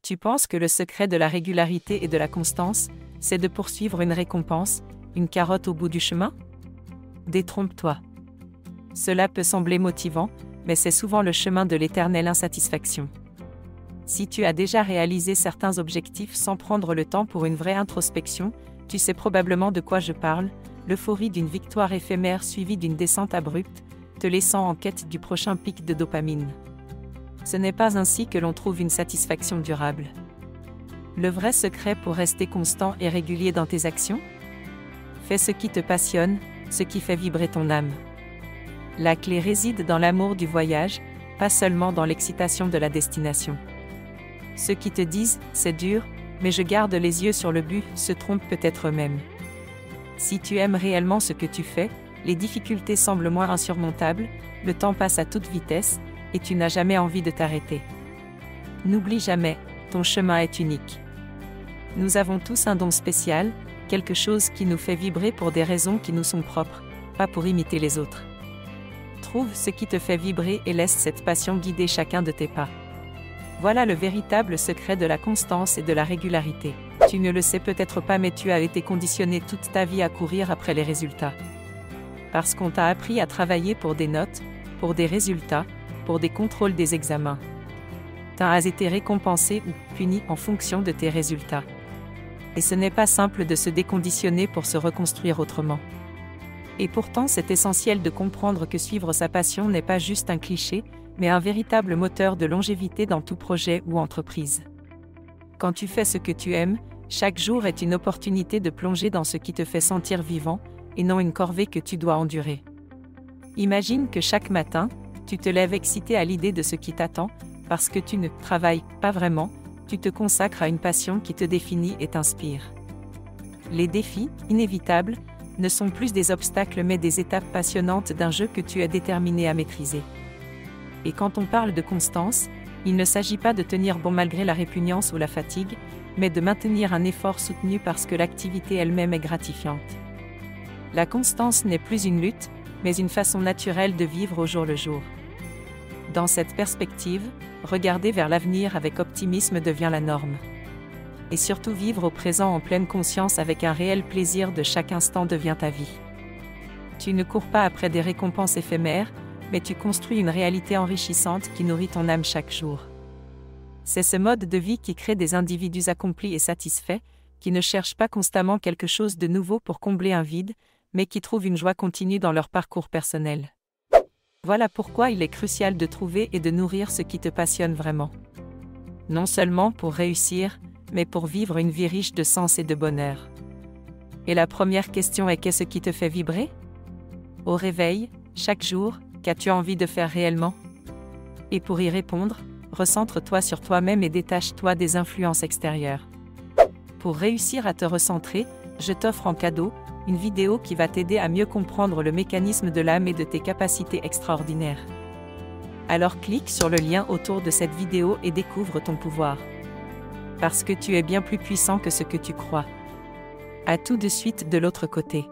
Tu penses que le secret de la régularité et de la constance, c'est de poursuivre une récompense, une carotte au bout du chemin? Détrompe-toi. Cela peut sembler motivant, mais c'est souvent le chemin de l'éternelle insatisfaction. Si tu as déjà réalisé certains objectifs sans prendre le temps pour une vraie introspection, tu sais probablement de quoi je parle, l'euphorie d'une victoire éphémère suivie d'une descente abrupte, te laissant en quête du prochain pic de dopamine. Ce n'est pas ainsi que l'on trouve une satisfaction durable. Le vrai secret pour rester constant et régulier dans tes actions? Fais ce qui te passionne, ce qui fait vibrer ton âme. La clé réside dans l'amour du voyage, pas seulement dans l'excitation de la destination. Ceux qui te disent « c'est dur, mais je garde les yeux sur le but » se trompent peut-être eux-mêmes. Si tu aimes réellement ce que tu fais, les difficultés semblent moins insurmontables, le temps passe à toute vitesse, et tu n'as jamais envie de t'arrêter. N'oublie jamais, ton chemin est unique. Nous avons tous un don spécial, quelque chose qui nous fait vibrer pour des raisons qui nous sont propres, pas pour imiter les autres. Trouve ce qui te fait vibrer et laisse cette passion guider chacun de tes pas. Voilà le véritable secret de la constance et de la régularité. Tu ne le sais peut-être pas, mais tu as été conditionné toute ta vie à courir après les résultats. Parce qu'on t'a appris à travailler pour des notes, pour des résultats, pour des contrôles des examens. Tu as été récompensé ou puni en fonction de tes résultats. Et ce n'est pas simple de se déconditionner pour se reconstruire autrement. Et pourtant, c'est essentiel de comprendre que suivre sa passion n'est pas juste un cliché, mais un véritable moteur de longévité dans tout projet ou entreprise. Quand tu fais ce que tu aimes, chaque jour est une opportunité de plonger dans ce qui te fait sentir vivant, et non une corvée que tu dois endurer. Imagine que chaque matin, tu te lèves excité à l'idée de ce qui t'attend, parce que tu ne travailles pas vraiment, tu te consacres à une passion qui te définit et t'inspire. Les défis, inévitables, ne sont plus des obstacles mais des étapes passionnantes d'un jeu que tu es déterminé à maîtriser. Et quand on parle de constance, il ne s'agit pas de tenir bon malgré la répugnance ou la fatigue, mais de maintenir un effort soutenu parce que l'activité elle-même est gratifiante. La constance n'est plus une lutte, mais une façon naturelle de vivre au jour le jour. Dans cette perspective, regarder vers l'avenir avec optimisme devient la norme. Et surtout vivre au présent en pleine conscience avec un réel plaisir de chaque instant devient ta vie. Tu ne cours pas après des récompenses éphémères, mais tu construis une réalité enrichissante qui nourrit ton âme chaque jour. C'est ce mode de vie qui crée des individus accomplis et satisfaits, qui ne cherchent pas constamment quelque chose de nouveau pour combler un vide, mais qui trouvent une joie continue dans leur parcours personnel. Voilà pourquoi il est crucial de trouver et de nourrir ce qui te passionne vraiment. Non seulement pour réussir, mais pour vivre une vie riche de sens et de bonheur. Et la première question est: qu'est-ce qui te fait vibrer? Au réveil, chaque jour, qu'as-tu envie de faire réellement? Et pour y répondre, recentre-toi sur toi-même et détache-toi des influences extérieures. Pour réussir à te recentrer, je t'offre en cadeau une vidéo qui va t'aider à mieux comprendre le mécanisme de l'âme et de tes capacités extraordinaires. Alors clique sur le lien autour de cette vidéo et découvre ton pouvoir. Parce que tu es bien plus puissant que ce que tu crois. À tout de suite de l'autre côté.